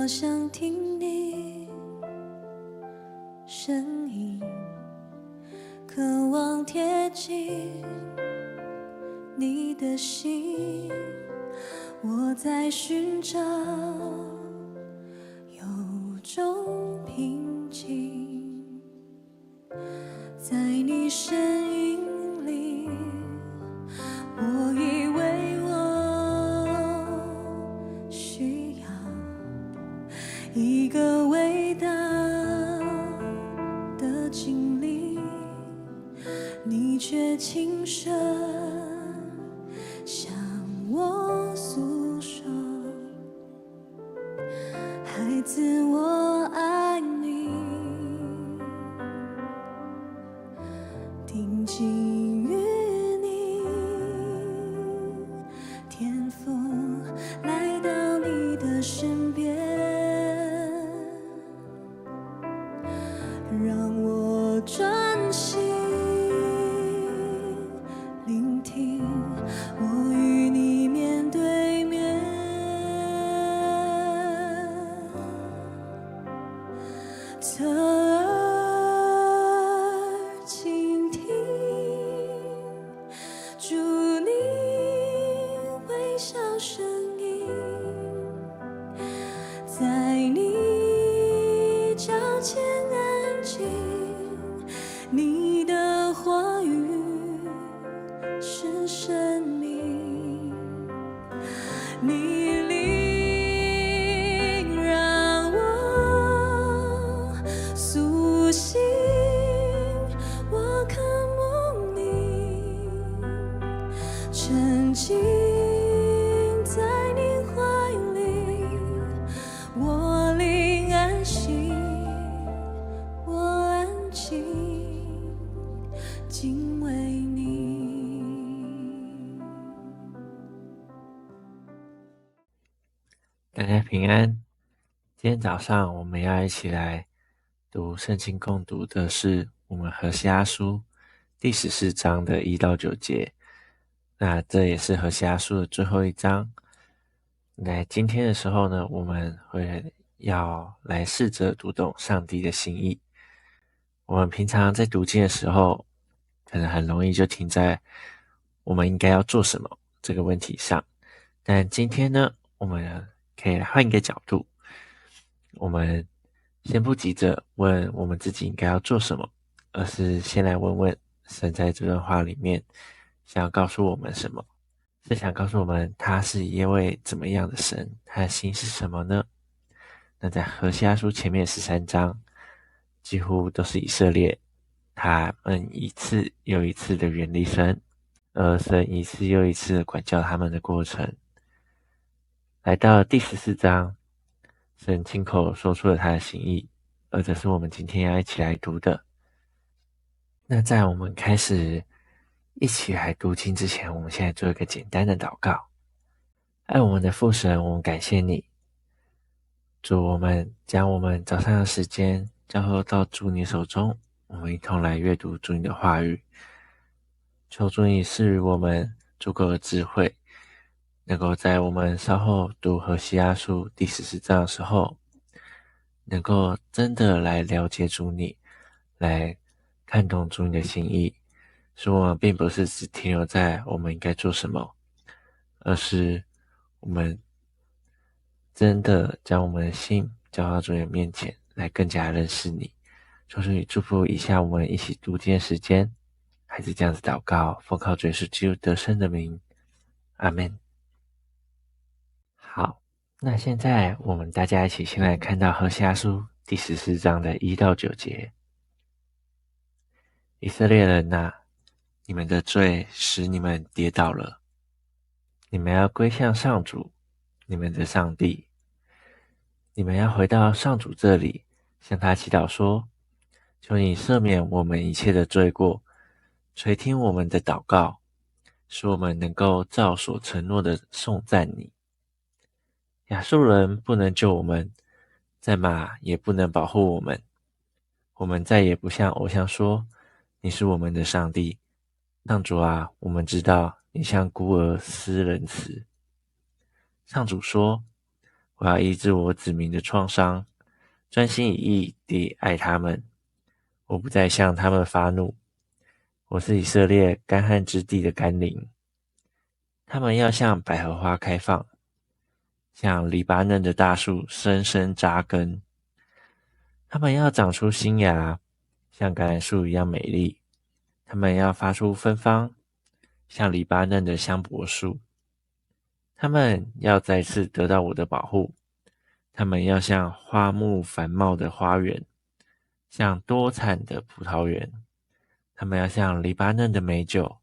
想听你声音，渴望贴近你的心，我在寻找有种平静，在你声音里，我以为我需要一个伟大的经历，你却轻声向我诉说，孩子，我爱你，定睛于你，天父来到你的身边，让我专心聆听，我与你面对面，侧耳倾听，祝你微笑声音，在你脚前安静，你的话语是生命，你灵让我苏醒，我渴慕你，沉浸在你怀里，我灵安息，我安静，敬畏你。大家平安。今天早上我们要一起来读圣经共读的是我们何西阿书第14章的1到9节。那这也是何西阿书的最后一章。在今天的时候呢，我们要来试着读懂上帝的心意。我们平常在读经的时候，可能很容易就停在我们应该要做什么这个问题上。但今天呢，我们可以来换一个角度，我们先不急着问我们自己应该要做什么，而是先来问问神在这段话里面想要告诉我们什么，是想告诉我们他是一位怎么样的神，他的心是什么呢？那在何西阿书前面13章几乎都是以色列他们一次又一次的远离神，而神一次又一次的管教他们的过程。来到了第14章，神亲口说出了他的心意，而这是我们今天要一起来读的。那在我们开始一起来读经之前，我们现在做一个简单的祷告。爱我们的父神，我们感谢你，主，我们将我们早上的时间交托到主你手中，我们一同来阅读主你的话语。求主你赐予我们足够的智慧，能够在我们稍后读何西阿书第14章的时候，能够真的来了解主你，来看懂主你的心意，使我们并不是只停留在我们应该做什么，而是我们真的将我们的心交到主你的面前，来更加认识你。求主你祝福以下我们一起读经的时间，还是这样子祷告，奉靠主耶稣基督得胜的名，阿们。好，那现在我们大家一起先来看到何西阿书第14章的1到9节。以色列人啊，你们的罪使你们跌倒了，你们要归向上主，你们的上帝。你们要回到上主这里，向他祈祷说，求你赦免我们一切的罪过，垂听我们的祷告，使我们能够照所承诺的颂赞你。亚述人不能救我们，在马也不能保护我们。我们再也不向偶像说，你是我们的上帝。上主啊，我们知道你向孤儿施仁慈。上主说，我要医治我子民的创伤，专心一意地爱他们。我不再向他们发怒。我是以色列干旱之地的甘霖，他们要像百合花开放，像黎巴嫩的大树深深扎根。他们要长出新芽，像橄榄树一样美丽。他们要发出芬芳，像黎巴嫩的香柏树。他们要再次得到我的保护。他们要像花木繁茂的花园，像多产的葡萄园。他们要像黎巴嫩的美酒。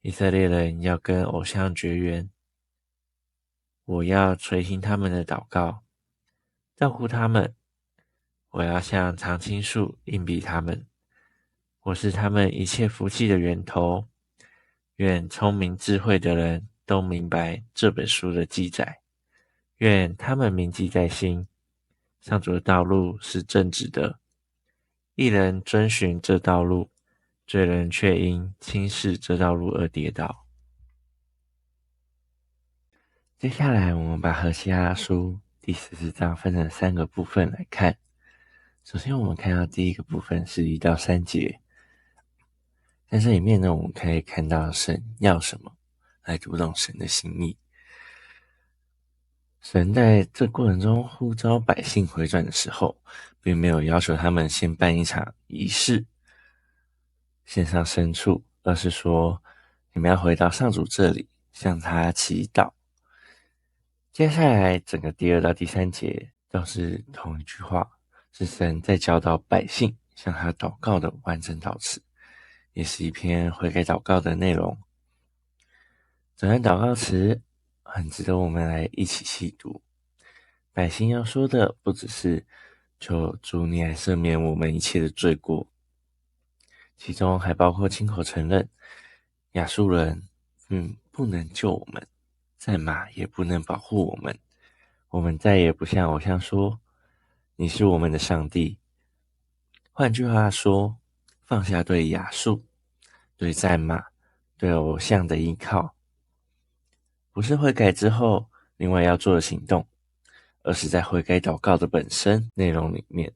以色列人要跟偶像绝缘。我要垂听他们的祷告，照顾他们。我要像常青树荫庇他们。我是他们一切福气的源头。愿聪明智慧的人都明白这本书的记载，愿他们铭记在心。上主的道路是正直的，义人遵循这道路，罪人却因轻视这道路而跌倒。接下来我们把何西阿书第14章分成3个部分来看。首先我们看到第一个部分是1到3节，在这里面呢，我们可以看到神要什么，来读懂神的心意。神在这过程中呼召百姓回转的时候，并没有要求他们先办一场仪式，献上牲畜，而是说你们要回到上主这里，向他祈祷。接下来整个第2到第3节都是同一句话，是神在教导百姓向他祷告的完整祷词，也是一篇悔改祷告的内容。整段祷告词很值得我们来一起细读。百姓要说的不只是求主你来赦免我们一切的罪过，其中还包括亲口承认亚述人不能救我们，战马也不能保护我们，我们再也不向偶像说你是我们的上帝。换句话说，放下对亚述、对战马、对偶像的依靠，不是悔改之后另外要做的行动，而是在悔改祷告的本身内容里面，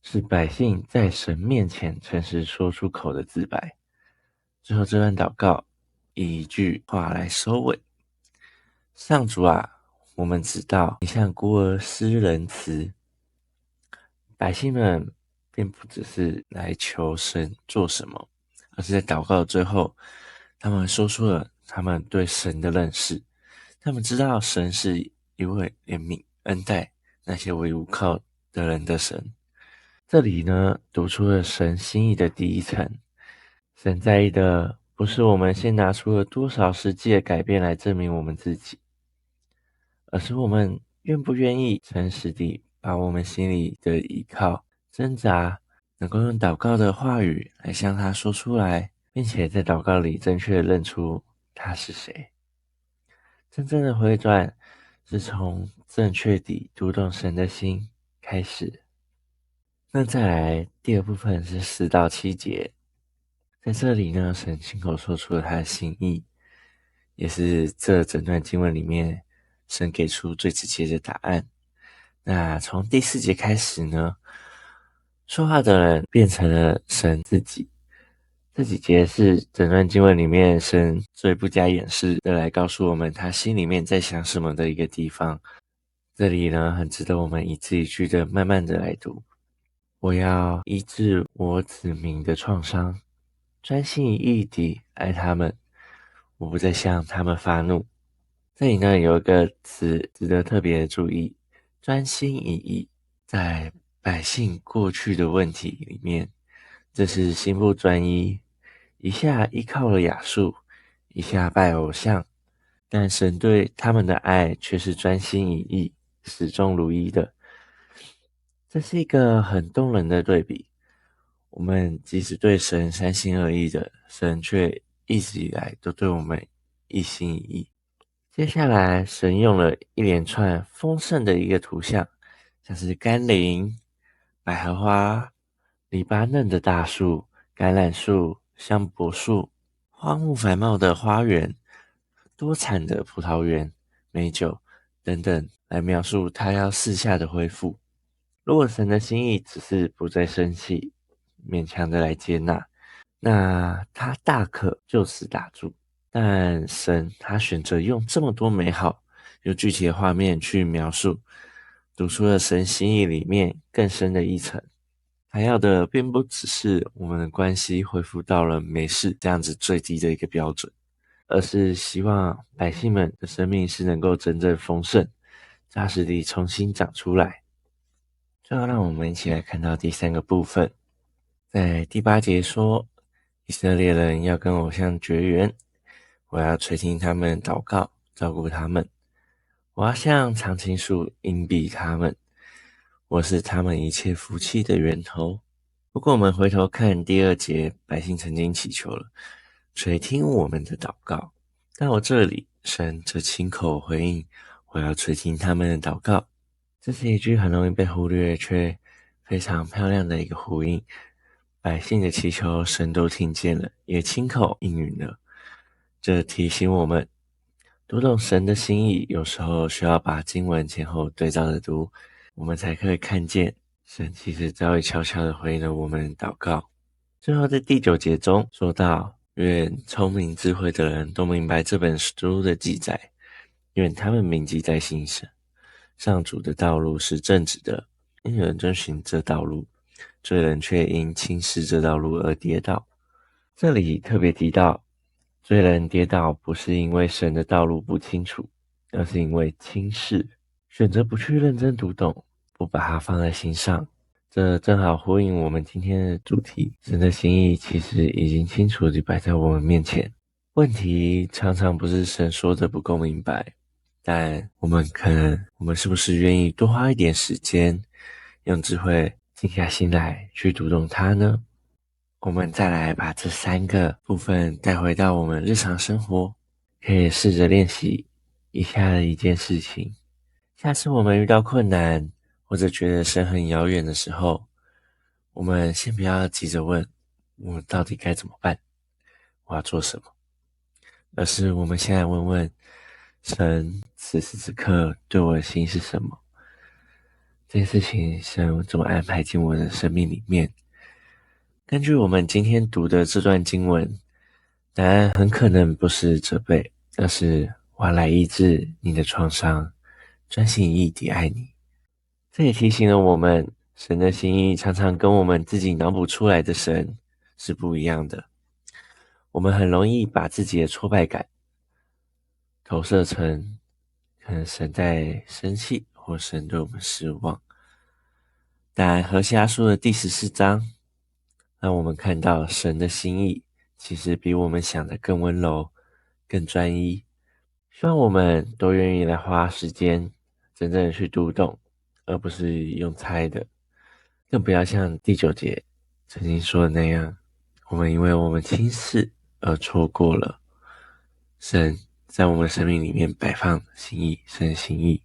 是百姓在神面前诚实说出口的自白。最后这段祷告以一句话来收尾：上主啊，我们知道你向孤儿施仁慈。百姓们并不只是来求神做什么，而是在祷告的最后，他们说出了他们对神的认识。他们知道神是一位怜悯恩待那些为无靠的人的神。这里呢，读出了神心意的第一层。神在意的不是我们先拿出了多少实际的改变来证明我们自己，而是我们愿不愿意诚实地把我们心里的依靠、挣扎，能够用祷告的话语来向他说出来，并且在祷告里正确地认出他是谁。真正的回转是从正确地读懂神的心开始。那再来第2部分是4到7节，在这里呢，神亲口说出了他的心意，也是这整段经文里面神给出最直接的答案。那从第4节开始呢，说话的人变成了神自己。这几节是整段经文里面神最不加掩饰的来告诉我们他心里面在想什么的一个地方。这里呢，很值得我们一字一句的慢慢的来读。我要医治我子民的创伤，专心一意地爱他们，我不再向他们发怒。这里呢，有一个词值得特别注意，专心一意。在百姓过去的问题里面，这是心不专一，一下依靠了亚述，一下拜偶像，但神对他们的爱却是专心一意，始终如一的。这是一个很动人的对比。我们即使对神三心二意的，神却一直以来都对我们一心一意。接下来神用了一连串丰盛的一个图像，像是甘霖、百合花、黎巴嫩的大树、橄榄树、香柏树、花木繁茂的花园、多产的葡萄园、美酒等等来描述他要四下的恢复。如果神的心意只是不再生气，勉强的来接纳，那他大可就此打住。但神他选择用这么多美好有具体的画面去描述，读出了神心意里面更深的一层。他要的并不只是我们的关系恢复到了没事这样子最低的一个标准，而是希望百姓们的生命是能够真正丰盛，扎实地重新长出来。最后让我们一起来看到第3个部分，在第8节说，以色列人要跟偶像绝缘，我要垂听他们祷告，照顾他们，我要像常青树荫庇他们，我是他们一切福气的源头。如果我们回头看第2节，百姓曾经祈求了，垂听我们的祷告，但我这里神则亲口回应，我要垂听他们的祷告。这是一句很容易被忽略却非常漂亮的一个呼应，百姓的祈求神都听见了，也亲口应允了。这提醒我们，读懂神的心意，有时候需要把经文前后对照着读，我们才可以看见神其实早已悄悄地回应了我们祷告。最后在第9节中说到，愿聪明智慧的人都明白这本书的记载，愿他们铭记在心上。上主的道路是正直的，因人遵循这道路，罪人却因轻视这道路而跌倒。这里特别提到，罪人跌倒不是因为神的道路不清楚，而是因为轻视，选择不去认真读懂，不把它放在心上。这正好呼应我们今天的主题，神的心意其实已经清楚地摆在我们面前。问题常常不是神说的不够明白，但我们是不是愿意多花一点时间，用智慧静下心来去读懂它呢？我们再来把这3个部分带回到我们日常生活，可以试着练习以下的一件事情。下次我们遇到困难，或者觉得神很遥远的时候，我们先不要急着问我到底该怎么办，我要做什么，而是我们先来问问神此时此刻对我的心是什么，这件事情神怎么安排进我的生命里面。根据我们今天读的这段经文，答案很可能不是责备，而是我要来医治你的创伤，专心一意地爱你。这也提醒了我们，神的心意常常跟我们自己脑补出来的神是不一样的。我们很容易把自己的挫败感投射成可能神在生气，或神对我们失望。但何西阿书的第14章让我们看到神的心意其实比我们想的更温柔，更专一。希望我们都愿意来花时间真正的去读懂，而不是用猜的。更不要像第9节曾经说的那样，我们因为我们轻视而错过了神在我们生命里面摆放的心意。神的心意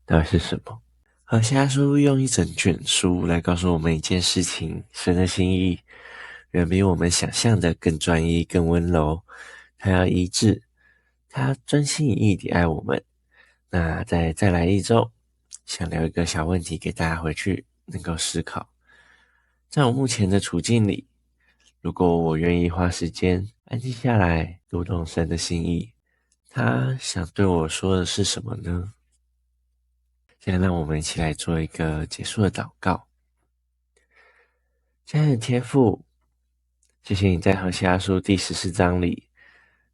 到底是什么？何西阿书用一整卷书来告诉我们一件事情，神的心意远比我们想象的更专一，更温柔。他要医治，他专心一意地爱我们。那再来一周，想聊一个小问题给大家回去能够思考。在我目前的处境里，如果我愿意花时间安静下来读懂神的心意，他想对我说的是什么呢？现在让我们一起来做一个结束的祷告。亲爱的天父，谢谢你在何西阿书第14章里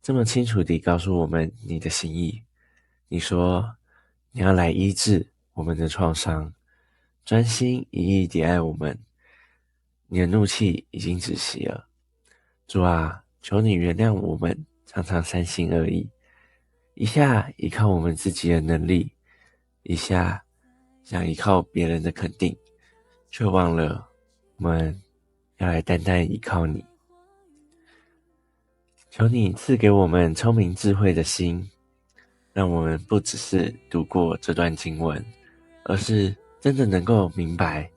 这么清楚地告诉我们你的心意。你说你要来医治我们的创伤，专心一意地爱我们。你的怒气已经止息了。主啊，求你原谅我们常常三心二意，一下依靠我们自己的能力，一下想依靠别人的肯定，却忘了我们要来单单依靠你。求你赐给我们聪明智慧的心，让我们不只是读过这段经文，而是真的能够明白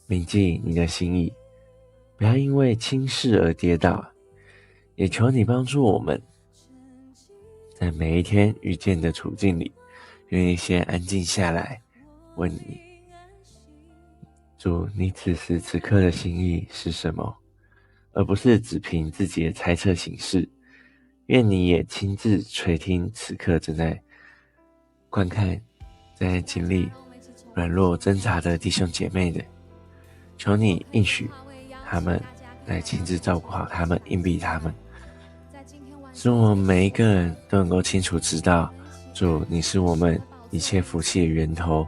铭记你的心意，不要因为轻视而跌倒。也求你帮助我们在每一天遇见的处境里，愿意先安静下来，问你，主，你此时此刻的心意是什么？而不是只凭自己的猜测行事。愿你也亲自垂听此刻正在观看、在经历软弱挣扎的弟兄姐妹的，求你应许他们来亲自照顾好他们，荫庇他们，使我们每一个人都能够清楚知道，主，你是我们一切福气的源头。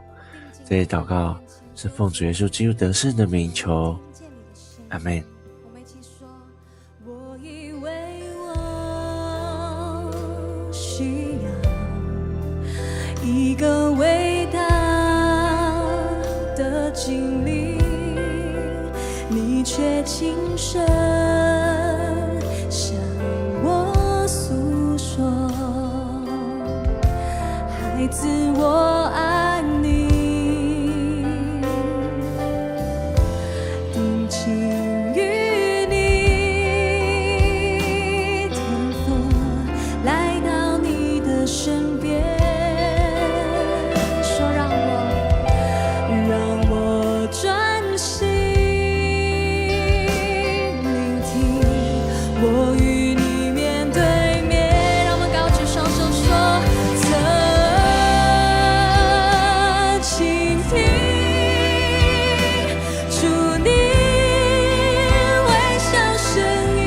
这些祷告是奉主耶稣基督得胜的名求，阿们。我以为我需要一个伟大的经历，你却轻声向我诉说，孩子，我爱你，定睛于你，天父来到你的身边，说让我专心聆听，我与你面对面，让我们高举双手说，倾听主你微笑声音，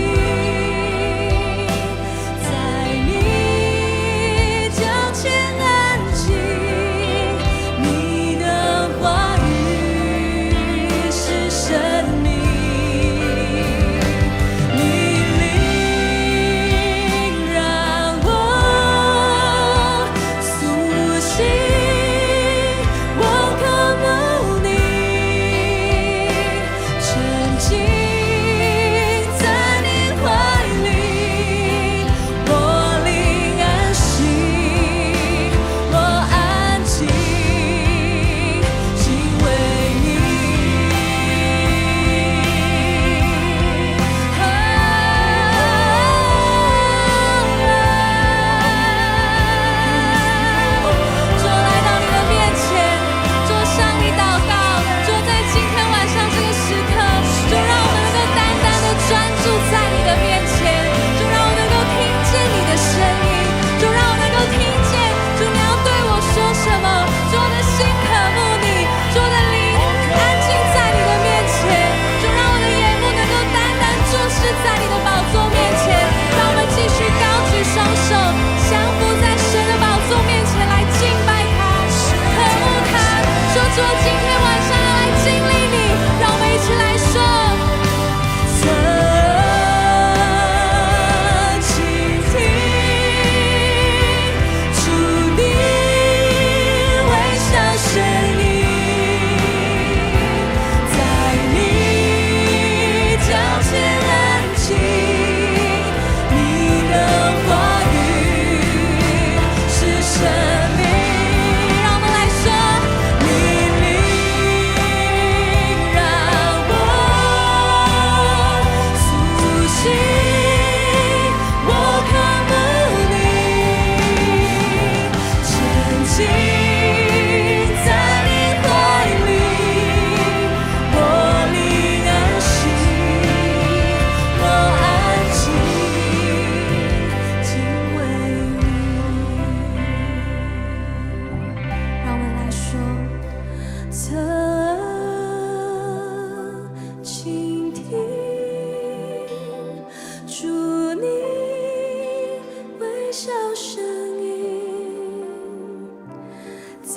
在你脚前安静，你的话语是生命，你灵让我苏醒，我渴慕你，沉浸在你怀里，我灵安息，我安静，敬畏你。主来到你的面前，主向你祷告，主在今天晚上这个时刻，就让我们能够单单的专注在你的面前，就让我能够听见你的声音，就让我能够听见主你要对我说什么，主我的心渴慕你，主我的灵安静在你的面前，就让我的眼目能够单单注视在你的宝座面前，让我们继续高举双手，降服在神的宝座面前来敬拜他，渴慕他，说主今天晚上要来经历你，让我们一起来说，倾听主你微笑声音，在你脚前安静，你的话语是生命，让我们来说，你灵让我苏醒，我渴慕你，沉浸在你怀里，我灵安息，我安静，敬畏你。让我们来说，侧倾听主你微笑声音，在